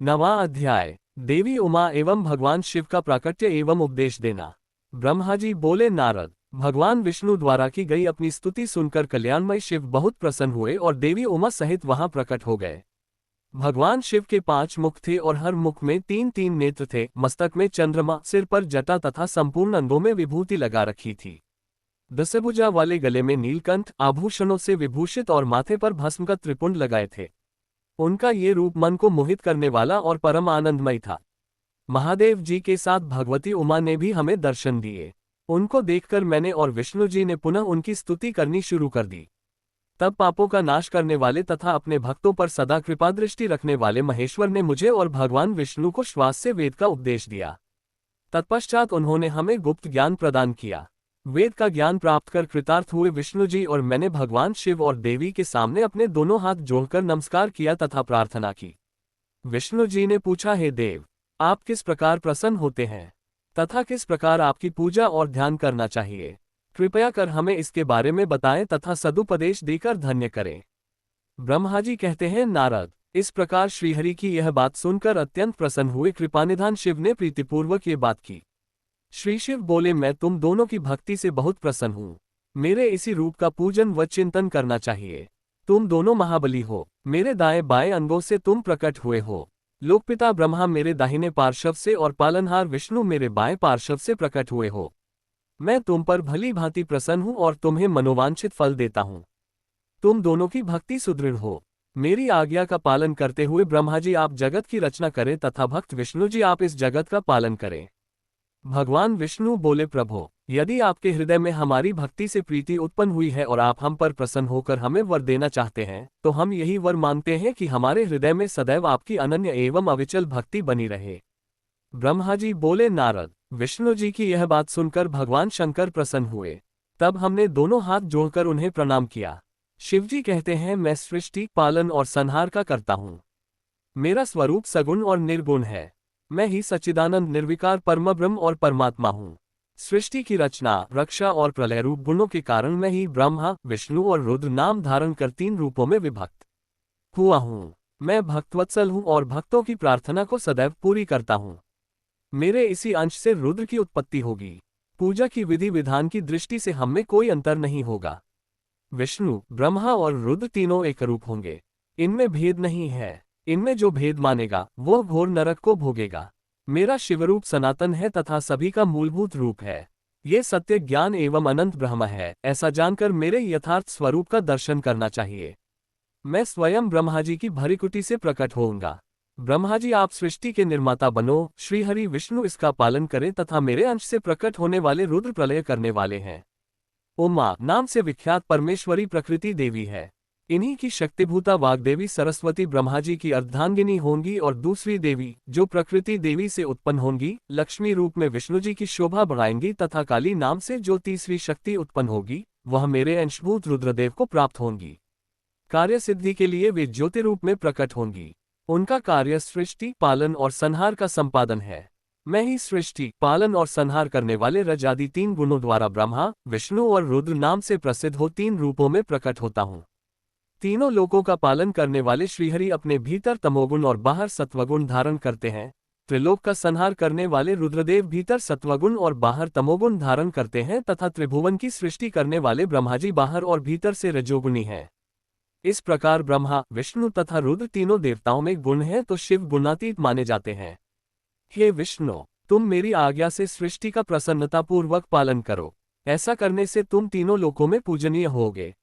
नवा अध्याय। देवी उमा एवं भगवान शिव का प्राकट्य एवं उपदेश देना। ब्रह्मा जी बोले, नारद, भगवान विष्णु द्वारा की गई अपनी स्तुति सुनकर कल्याणमय शिव बहुत प्रसन्न हुए और देवी उमा सहित वहां प्रकट हो गए। भगवान शिव के 5 मुख थे और हर मुख में 3-3 नेत्र थे। मस्तक में चंद्रमा, सिर पर जटा तथा संपूर्ण अंगों में विभूति लगा रखी थी। दशभुजा वाले गले में नीलकंठ, आभूषणों से विभूषित और माथे पर भस्म का त्रिपुंड लगाए थे। उनका ये रूप मन को मोहित करने वाला और परम आनंदमय था। महादेव जी के साथ भगवती उमा ने भी हमें दर्शन दिए। उनको देखकर मैंने और विष्णु जी ने पुनः उनकी स्तुति करनी शुरू कर दी। तब पापों का नाश करने वाले तथा अपने भक्तों पर सदा कृपा दृष्टि रखने वाले महेश्वर ने मुझे और भगवान विष्णु को श्वास से वेद का उपदेश दिया। तत्पश्चात उन्होंने हमें गुप्त ज्ञान प्रदान किया। वेद का ज्ञान प्राप्त कर कृतार्थ हुए विष्णु जी और मैंने भगवान शिव और देवी के सामने अपने दोनों हाथ जोड़कर नमस्कार किया तथा प्रार्थना की। विष्णु जी ने पूछा, हे देव, आप किस प्रकार प्रसन्न होते हैं तथा किस प्रकार आपकी पूजा और ध्यान करना चाहिए? कृपया कर हमें इसके बारे में बताएं तथा सदुपदेश देकर धन्य करें। ब्रह्मा जी कहते हैं, नारद, इस प्रकार श्रीहरि की यह बात सुनकर अत्यंत प्रसन्न हुए कृपानिधान शिव ने प्रीतिपूर्वक ये बात की। श्री शिव बोले, मैं तुम दोनों की भक्ति से बहुत प्रसन्न हूँ। मेरे इसी रूप का पूजन व चिंतन करना चाहिए। तुम दोनों महाबली हो, मेरे दाएं बाएं अंगों से तुम प्रकट हुए हो। लोकपिता ब्रह्मा मेरे दाहिने पार्श्व से और पालनहार विष्णु मेरे बाएं पार्श्व से प्रकट हुए हो। मैं तुम पर भली भांति प्रसन्न हूँ और तुम्हें मनोवांछित फल देता हूँ। तुम दोनों की भक्ति सुदृढ़ हो। मेरी आज्ञा का पालन करते हुए ब्रह्मा जी आप जगत की रचना करें तथा भक्त विष्णु जी आप इस जगत का पालन करें। भगवान विष्णु बोले, प्रभो, यदि आपके हृदय में हमारी भक्ति से प्रीति उत्पन्न हुई है और आप हम पर प्रसन्न होकर हमें वर देना चाहते हैं, तो हम यही वर मांगते हैं कि हमारे हृदय में सदैव आपकी अनन्य एवं अविचल भक्ति बनी रहे। ब्रह्मा जी बोले, नारद, विष्णु जी की यह बात सुनकर भगवान शंकर प्रसन्न हुए। तब हमने दोनों हाथ जोड़कर उन्हें प्रणाम किया। शिवजी कहते हैं, मैं सृष्टि, पालन और संहार का करता हूँ। मेरा स्वरूप सगुण और निर्गुण है। मैं ही सच्चिदानंद निर्विकार परम ब्रह्म और परमात्मा हूँ। सृष्टि की रचना, रक्षा और प्रलय रूप गुणों के कारण मैं ही ब्रह्मा, विष्णु और रुद्र नाम धारण कर 3 रूपों में विभक्त हुआ हूँ। मैं भक्तवत्सल हूँ और भक्तों की प्रार्थना को सदैव पूरी करता हूँ। मेरे इसी अंश से रुद्र की उत्पत्ति होगी। पूजा की विधि विधान की दृष्टि से हम में कोई अंतर नहीं होगा। विष्णु, ब्रह्मा और रुद्र तीनों एक रूप होंगे। इनमें भेद नहीं है। इनमें जो भेद मानेगा वो घोर नरक को भोगेगा। मेरा शिवरूप सनातन है तथा सभी का मूलभूत रूप है। ये सत्य, ज्ञान एवं अनंत ब्रह्म है। ऐसा जानकर मेरे यथार्थ स्वरूप का दर्शन करना चाहिए। मैं स्वयं ब्रह्मा जी की भरिकुटी से प्रकट होऊंगा। ब्रह्मा जी आप सृष्टि के निर्माता बनो। श्रीहरि विष्णु इसका पालन करें तथा मेरे अंश से प्रकट होने वाले रुद्र प्रलय करने वाले हैं। उमा नाम से विख्यात परमेश्वरी प्रकृति देवी है। इन्हीं की शक्तिभूता वाग्देवी सरस्वती ब्रह्मा जी की अर्धांगिनी होंगी और दूसरी देवी, जो प्रकृति देवी से उत्पन्न होंगी, लक्ष्मी रूप में विष्णु जी की शोभा बढ़ाएंगी तथा काली नाम से जो तीसरी शक्ति उत्पन्न होगी, वह मेरे अंशभूत रुद्रदेव को प्राप्त होंगी। कार्य सिद्धि के लिए वे ज्योति रूप में प्रकट होंगी। उनका कार्य सृष्टि, पालन और संहार का संपादन है। मैं ही सृष्टि, पालन और संहार करने वाले रज आदि 3 गुणों द्वारा ब्रह्मा, विष्णु और रुद्र नाम से प्रसिद्ध हो 3 रूपों में प्रकट होता हूँ। तीनों लोकों का पालन करने वाले श्रीहरि अपने भीतर तमोगुण और बाहर सत्वगुण धारण करते हैं। त्रिलोक का संहार करने वाले रुद्रदेव भीतर सत्वगुण और बाहर तमोगुण धारण करते हैं तथा त्रिभुवन की सृष्टि करने वाले ब्रह्माजी बाहर और भीतर से रजोगुणी हैं। इस प्रकार ब्रह्मा, विष्णु तथा रुद्र तीनों देवताओं में गुण हैं तो शिव गुणातीत माने जाते हैं। हे विष्णु, तुम मेरी आज्ञा से सृष्टि का प्रसन्नतापूर्वक पालन करो। ऐसा करने से तुम तीनों लोकों में पूजनीय होगे।